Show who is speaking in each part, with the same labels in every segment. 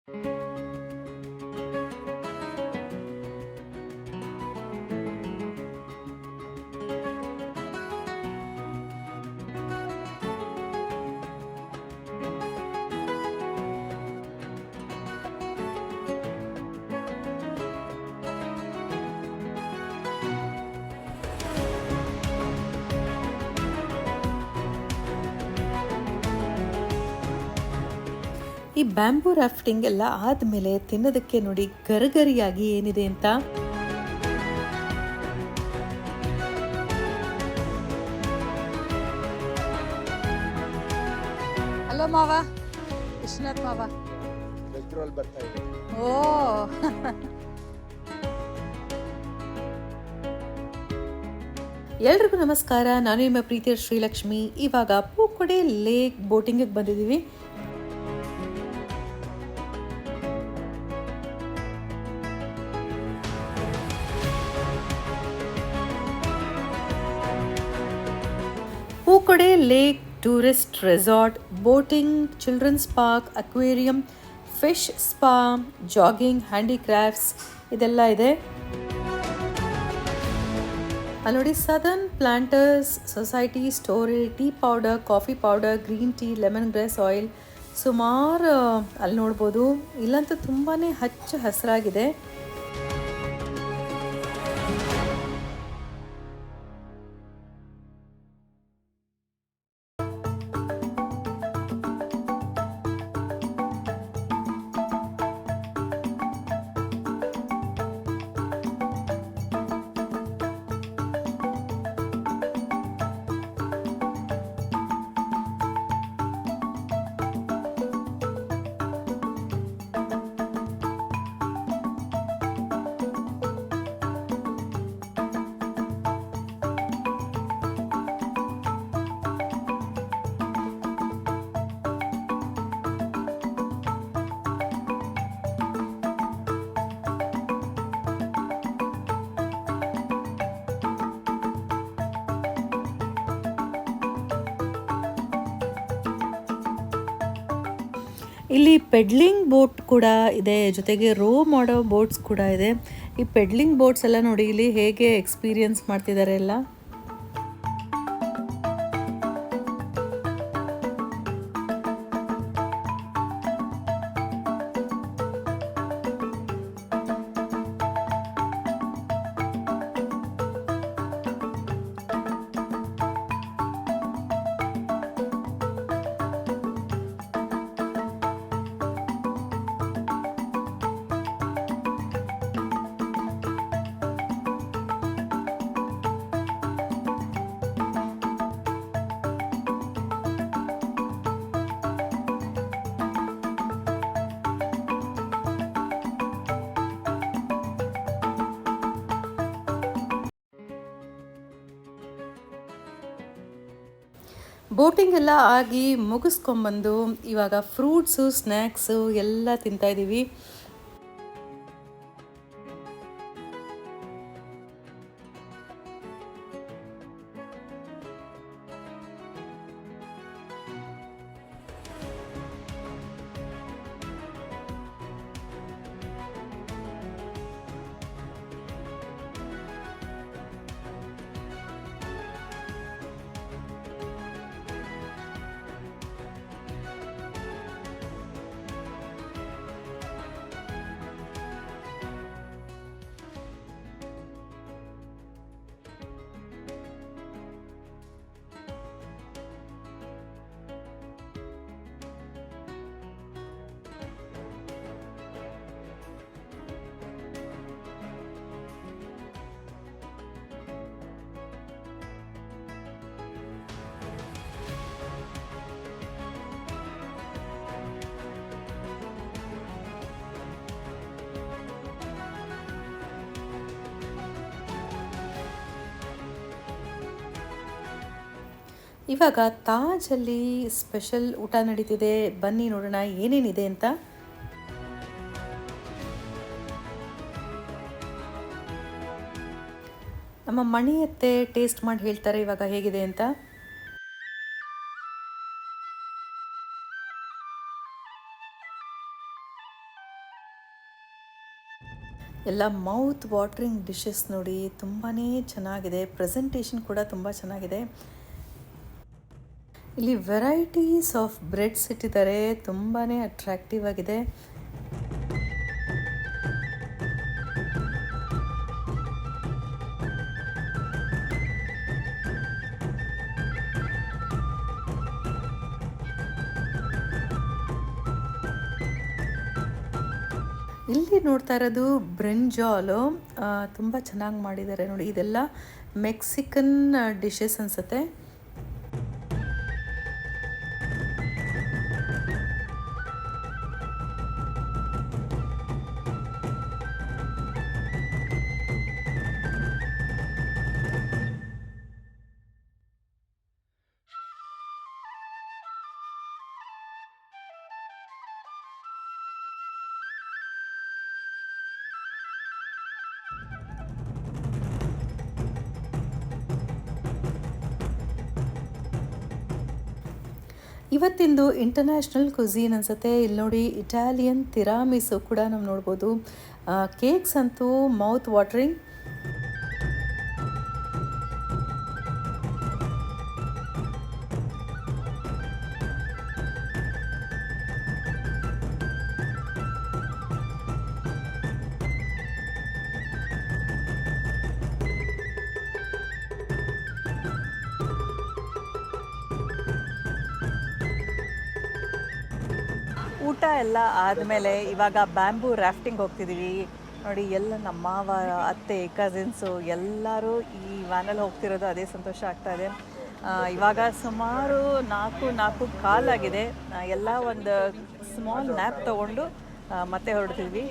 Speaker 1: ಈ bamboo rafting ಎಲ್ಲ ಆದಮೇಲೆ ತಿನ್ನೋದಕ್ಕೆ ನೋಡಿ ಗರಿಗರಿಯಾಗಿ ಏನಿದೆ ಅಂತ.
Speaker 2: ಹಲೋ ಮಾವ, ವಿಶ್ವನಾಥ್ ಮಾವ. ಓ
Speaker 1: ಎಲ್ರಿಗೂ ನಮಸ್ಕಾರ. ನಾನು ನಿಮ್ಮ ಪ್ರೀತಿಯ ಶ್ರೀಲಕ್ಷ್ಮಿ. ಇವಾಗ ಪೂಕೊಡೆ ಲೇಕ್ ಬೋಟಿಂಗಿಗೆ ಬಂದಿದ್ದೀವಿ. Pookode lake tourist resort, boating, children's park, aquarium, fish spa, jogging, handicrafts ಇದೆಲ್ಲ ಇದೆ. ಅಲ್ಲಿ ನೋಡಿ southern planters society store, tea powder, coffee powder, green tea, lemon grass oil ಸುಮಾರು ಅಲ್ಲಿ ನೋಡ್ಬೋದು. ಇಲ್ಲಂತೂ ತುಂಬಾ ಹಚ್ಚ ಹಸಿರಾಗಿದೆ. ಇಲ್ಲಿ ಪೆಡ್ಲಿಂಗ್ ಬೋಟ್ ಕೂಡ ಇದೆ, ಜೊತೆಗೆ ರೋ ಮಾಡೋ ಬೋಟ್ಸ್ ಕೂಡ ಇದೆ. ಈ ಪೆಡ್ಲಿಂಗ್ ಬೋಟ್ಸ್ ಎಲ್ಲ ನೋಡಿ ಇಲ್ಲಿ ಹೇಗೆ ಎಕ್ಸ್ಪೀರಿಯನ್ಸ್ ಮಾಡ್ತಿದ್ದಾರೆ ಎಲ್ಲ. ಬೋಟಿಂಗ್ ಎಲ್ಲ ಆಗಿ ಮುಗಿಸ್ಕೊಂಬಂದು ಇವಾಗ ಫ್ರೂಟ್ಸು, ಸ್ನ್ಯಾಕ್ಸು ಎಲ್ಲ ತಿಂತಾಯಿದ್ದೀವಿ. ಇವಾಗ ತಾಜಲ್ಲಿ ಸ್ಪೆಷಲ್ ಊಟ ನಡೀತಿದೆ. ಬನ್ನಿ ನೋಡೋಣ ಏನೇನಿದೆ ಅಂತ. ನಮ್ಮ ಮಣಿಯತ್ತೆ ಟೇಸ್ಟ್ ಮಾಡಿ ಹೇಳ್ತಾರೆ ಇವಾಗ ಹೇಗಿದೆ ಅಂತ. ಎಲ್ಲ ಮೌತ್ ವಾಟ್ರಿಂಗ್ ಡಿಶಸ್ ನೋಡಿ, ತುಂಬಾ ಚೆನ್ನಾಗಿದೆ. ಪ್ರೆಸೆಂಟೇಷನ್ ಕೂಡ ತುಂಬ ಚೆನ್ನಾಗಿದೆ. ಇಲ್ಲಿ ವೆರೈಟೀಸ್ ಆಫ್ ಬ್ರೆಡ್ಸ್ ಇಟ್ಟಿದ್ದಾರೆ, ತುಂಬಾ ಅಟ್ರಾಕ್ಟಿವ್ ಆಗಿದೆ. ಇಲ್ಲಿ ನೋಡ್ತಾ ಇರೋದು ಬ್ರಿಂಜಾಲು, ತುಂಬ ಚೆನ್ನಾಗಿ ಮಾಡಿದ್ದಾರೆ ನೋಡಿ. ಇದೆಲ್ಲ ಮೆಕ್ಸಿಕನ್ ಡಿಶಸ್ ಅನಿಸುತ್ತೆ. ಇವತ್ತಿಂದು ಇಂಟರ್ನ್ಯಾಷನಲ್ ಕ್ಯುಸೀನ್ ಅನಿಸುತ್ತೆ. ಇಲ್ಲಿ ನೋಡಿ, ಇಟಾಲಿಯನ್ ತಿರಾಮಿಸು ಕೂಡ ನಾವು ನೋಡ್ಬೋದು. ಕೇಕ್ಸ್ ಅಂತೂ ಮೌತ್ ವಾಟ್ರಿಂಗ್.
Speaker 2: ಊಟ ಎಲ್ಲ ಆದಮೇಲೆ ಇವಾಗ ಬ್ಯಾಂಬೂ ರಾಫ್ಟಿಂಗ್ ಹೋಗ್ತಿದ್ದೀವಿ ನೋಡಿ. ಎಲ್ಲ ನಮ್ಮ ಮಾವ, ಅತ್ತೆ, ಕಸಿನ್ಸು ಎಲ್ಲರೂ ಈ ವ್ಯಾನಲ್ಲಿ ಹೋಗ್ತಿರೋದು ಅದೇ ಸಂತೋಷ ಆಗ್ತಾ ಇದೆ. ಇವಾಗ ಸುಮಾರು 4 ಕಾಲಾಗಿದೆ. ಎಲ್ಲ ಒಂದು ಸ್ಮಾಲ್ ನ್ಯಾಪ್ ತೊಗೊಂಡು ಮತ್ತೆ ಹೊರಡ್ತಿದ್ವಿ.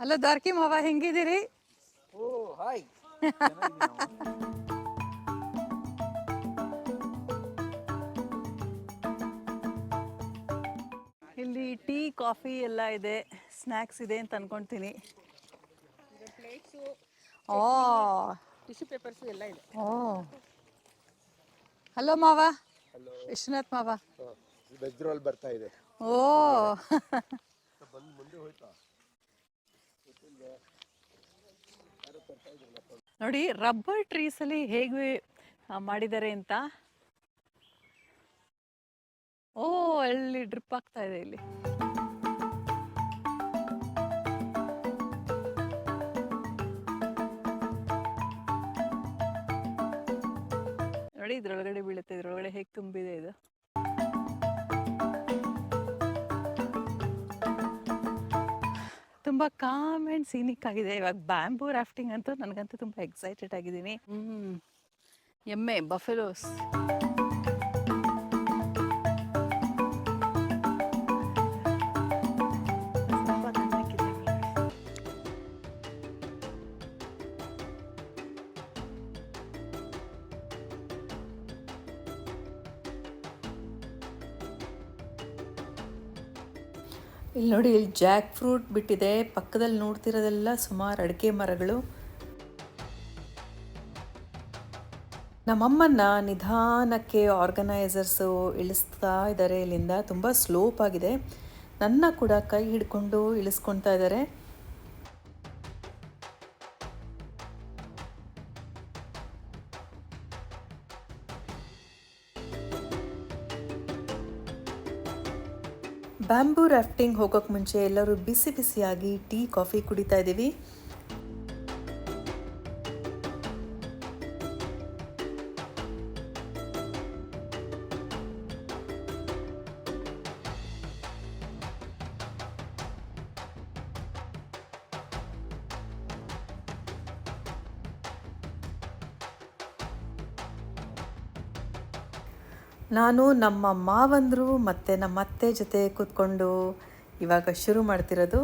Speaker 2: ಹಲೋ ದ್ವಾರಕಿ ಮಾವ, ಹೆಂಗಿದ್ದೀರಿ?
Speaker 3: ಹಾಯ್.
Speaker 2: ಇಲ್ಲಿ ಟೀ, ಕಾಫಿ ಎಲ್ಲ ಇದೆ, ಸ್ನ್ಯಾಕ್ಸ್ ಇದೆ ಅಂತ ಅನ್ಕೊಳ್ತೀನಿ. ಓ,
Speaker 4: ಟಿಶ್ಯೂ ಪೇಪರ್ಸ್ ಎಲ್ಲ ಇದೆ.
Speaker 2: ಓ, ಹಲೋ ಮಾವ. ವಿಶ್ವನಾಥ್ ಮಾವ.
Speaker 3: ವೆಜ್ ರೋಲ್ ಬರ್ತಾ ಇದೆ.
Speaker 2: ಓ,
Speaker 3: ಮುಂದೆ ಹೋಯ್ತಾ
Speaker 2: ನೋಡಿ ರಬ್ಬರ್ ಟ್ರೀಸ್ ಅಲ್ಲಿ ಹೇಗೆ ಮಾಡಿದ್ದಾರೆ ಅಂತ. ಓ, ಅಲ್ಲಿ ಡ್ರಿಪ್ ಆಗ್ತಾ ಇದೆ ಇಲ್ಲಿ. ನೋಡಿ ಇದ್ರೊಳಗಡೆ ಬೀಳುತ್ತೆ, ಇದ್ರೊಳಗಡೆ ಹೇಗೆ ತುಂಬಿದೆ ಇದು. ತುಂಬ ಕಾಮ್ ಆ್ಯಂಡ್ ಸೀನಿಕ್ ಆಗಿದೆ. ಇವಾಗ ಬ್ಯಾಂಬೂ ರಾಫ್ಟಿಂಗ್ ಅಂತೂ ನನಗಂತೂ ತುಂಬ ಎಕ್ಸೈಟೆಡ್ ಆಗಿದ್ದೀನಿ. ಎಮ್ಮೆ, ಬಫೆಲೋಸ್.
Speaker 1: ಇಲ್ಲಿ ನೋಡಿ, ಇಲ್ಲಿ ಜಾಕ್ ಫ್ರೂಟ್ ಬಿಟ್ಟಿದೆ. ಪಕ್ಕದಲ್ಲಿ ನೋಡ್ತಿರೋದೆಲ್ಲ ಸುಮಾರು ಅಡಿಕೆ ಮರಗಳು. ನಮ್ಮಮ್ಮನ್ನ ನಿಧಾನಕ್ಕೆ ಆರ್ಗನೈಸರ್ಸು ಇಳಿಸ್ತಾ ಇದ್ದಾರೆ. ಇಲ್ಲಿಂದ ತುಂಬ ಸ್ಲೋಪ್ ಆಗಿದೆ. ನನ್ನ ಕೂಡ ಕೈ ಹಿಡ್ಕೊಂಡು ಇಳಿಸ್ಕೊಳ್ತಾ ಇದ್ದಾರೆ. ಬ್ಯಾಂಬೂ ರಾಫ್ಟಿಂಗ್ ಹೋಗೋಕ್ಕೆ ಮುಂಚೆ ಎಲ್ಲರೂ ಬಿಸಿ ಬಿಸಿಯಾಗಿ ಟೀ ಕಾಫಿ ಕುಡಿತಾ ಇದ್ದೀವಿ. ನಾನು ನಮ್ಮ ಮಾವಂದರು ಮತ್ತು ನಮ್ಮ ಅತ್ತೆ ಜೊತೆ ಕೂತ್ಕೊಂಡು ಇವಾಗ ಶುರು ಮಾಡ್ತಿರೋದು.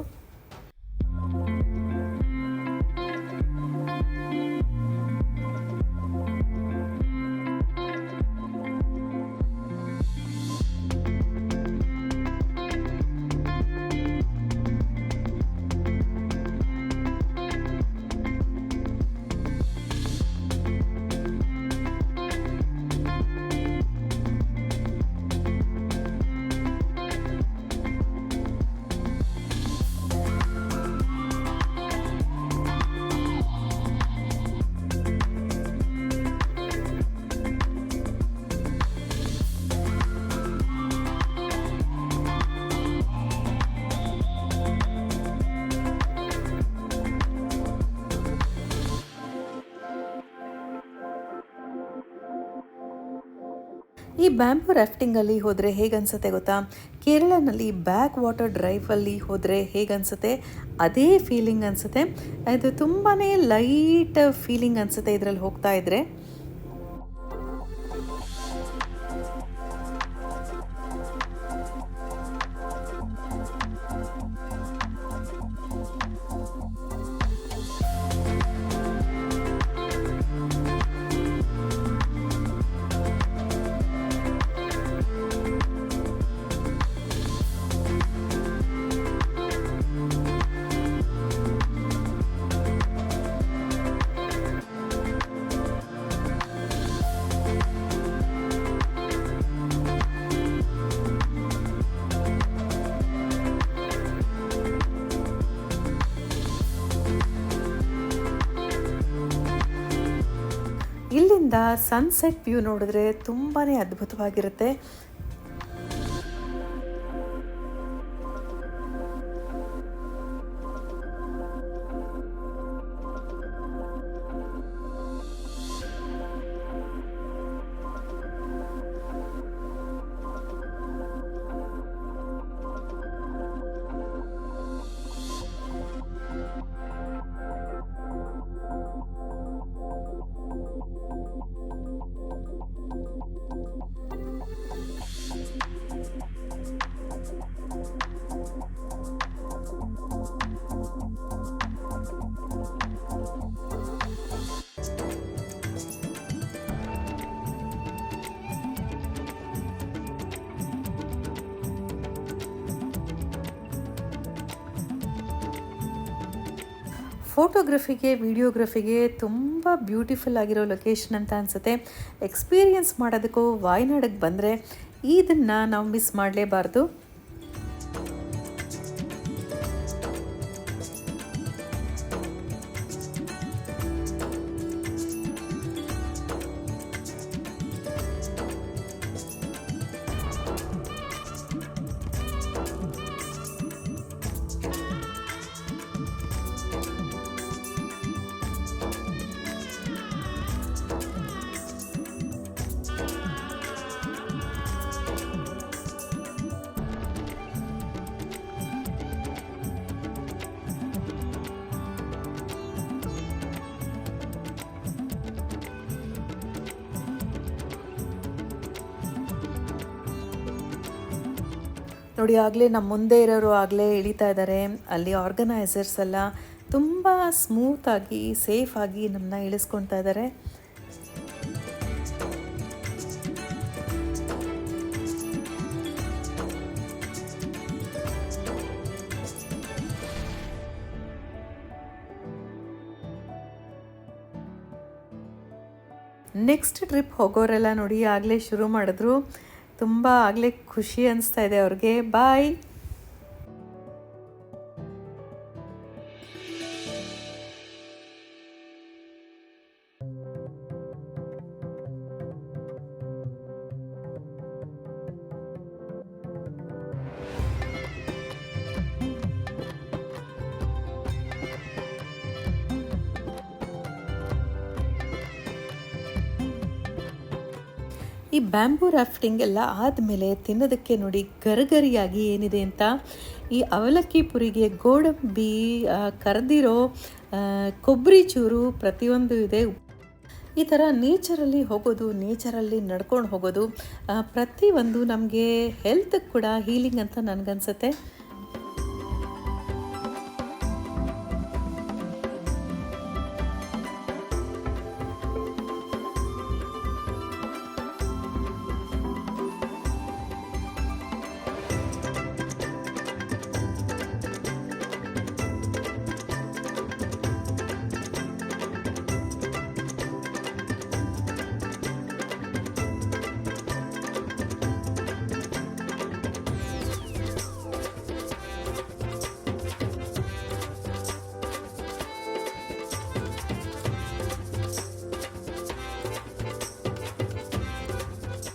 Speaker 1: ಈ ಬ್ಯಾಂಬೂ ರಾಫ್ಟಿಂಗಲ್ಲಿ ಹೋದರೆ ಹೇಗನ್ಸುತ್ತೆ ಗೊತ್ತಾ? ಕೇರಳನಲ್ಲಿ ಬ್ಯಾಕ್ ವಾಟರ್ ಡ್ರೈವಲ್ಲಿ ಹೋದರೆ ಹೇಗನ್ಸುತ್ತೆ ಅದೇ ಫೀಲಿಂಗ್ ಅನಿಸುತ್ತೆ. ಇದು ತುಂಬಾ ಲೈಟ್ ಫೀಲಿಂಗ್ ಅನಿಸುತ್ತೆ ಇದರಲ್ಲಿ ಹೋಗ್ತಾ ಇದ್ದರೆ. ಇಲ್ಲಿಂದ ಸನ್ಸೆಟ್ ವ್ಯೂ ನೋಡಿದ್ರೆ ತುಂಬಾ ಅದ್ಭುತವಾಗಿರುತ್ತೆ. ಫೋಟೋಗ್ರಫಿಗೆ ವಿಡಿಯೋಗ್ರಫಿಗೆ ತುಂಬ ಬ್ಯೂಟಿಫುಲ್ ಆಗಿರೋ ಲೊಕೇಶನ್ ಅಂತ ಅನಿಸುತ್ತೆ. ಎಕ್ಸ್ಪೀರಿಯನ್ಸ್ ಮಾಡೋದಕ್ಕೂ ವಾಯ್ನಾಡಿಗೆ ಬಂದರೆ ಇದನ್ನು ನಾವು ಮಿಸ್ ಮಾಡಲೇಬಾರ್ದು. ನೋಡಿ, ಆಗಲೇ ನಮ್ಮ ಮುಂದೆ ಇರೋರು ಆಗಲೇ ಇಳಿತಾ ಇದ್ದಾರೆ. ಅಲ್ಲಿ ಆರ್ಗನೈಸರ್ಸ್ ಎಲ್ಲ ತುಂಬ ಸ್ಮೂತಾಗಿ ಸೇಫಾಗಿ ನಮ್ಮನ್ನ ಇಳಿಸ್ಕೊಳ್ತಾ ಇದ್ದಾರೆ. ನೆಕ್ಸ್ಟ್ ಟ್ರಿಪ್ ಹೋಗೋರೆಲ್ಲ ನೋಡಿ ಆಗಲೇ ಶುರು ಮಾಡಿದ್ರು. ತುಂಬ ಆಗಲೇ ಖುಷಿ ಅನಿಸ್ತಾ ಇದೆ ಅವ್ರಿಗೆ. ಬಾಯ್. ಈ ಬ್ಯಾಂಬೂ ರಾಫ್ಟಿಂಗ್ ಎಲ್ಲ ಆದಮೇಲೆ ತಿನ್ನೋದಕ್ಕೆ ನೋಡಿ ಗರಿಗರಿಯಾಗಿ ಏನಿದೆ ಅಂತ, ಈ ಅವಲಕ್ಕಿ ಪುರಿಗೆ ಗೋಡಂಬಿ, ಕರೆದಿರೋ ಕೊಬ್ಬರಿ ಚೂರು ಪ್ರತಿಯೊಂದು ಇದೆ. ಈ ಥರ ನೇಚರಲ್ಲಿ ಹೋಗೋದು, ನೇಚರಲ್ಲಿ ನಡ್ಕೊಂಡು ಹೋಗೋದು ಪ್ರತಿಯೊಂದು ನಮಗೆ ಹೆಲ್ತ್ಗೆ ಕೂಡ ಹೀಲಿಂಗ್ ಅಂತ ನನಗನ್ಸುತ್ತೆ.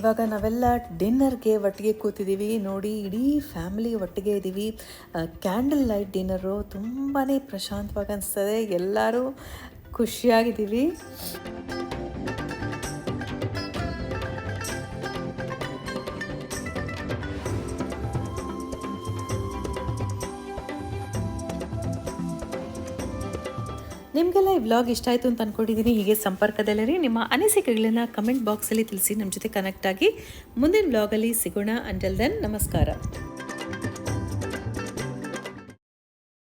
Speaker 1: ಇವಾಗ ನಾವೆಲ್ಲ ಡಿನ್ನರ್ಗೆ ಒಟ್ಟಿಗೆ ಕೂತಿದ್ದೀವಿ ನೋಡಿ, ಇಡೀ ಫ್ಯಾಮಿಲಿ ಒಟ್ಟಿಗೆ ಇದ್ದೀವಿ. ಕ್ಯಾಂಡಲ್ ಲೈಟ್ ಡಿನ್ನರು ತುಂಬಾ ಪ್ರಶಾಂತವಾಗಿ ಅನಿಸ್ತದೆ, ಎಲ್ಲರೂ ಖುಷಿಯಾಗಿದ್ದೀವಿ. ನಿಮಗೆಲ್ಲ ಈ ವ್ಲಾಗ್ ಇಷ್ಟ ಆಯಿತು ಅಂತ ಅಂದ್ಕೊಂಡಿದ್ದೀನಿ. ಹೀಗೆ ಸಂಪರ್ಕದಲ್ಲಿರಿ. ನಿಮ್ಮ ಅನಿಸಿಕೆಗಳನ್ನ ಕಮೆಂಟ್ ಬಾಕ್ಸಲ್ಲಿ ತಿಳಿಸಿ, ನಮ್ಮ ಜೊತೆ ಕನೆಕ್ಟ್ ಆಗಿ ಮುಂದಿನ ವ್ಲಾಗಲ್ಲಿ ಸಿಗೋಣ. ಅಂಟಿಲ್ ದೆನ್, ನಮಸ್ಕಾರ.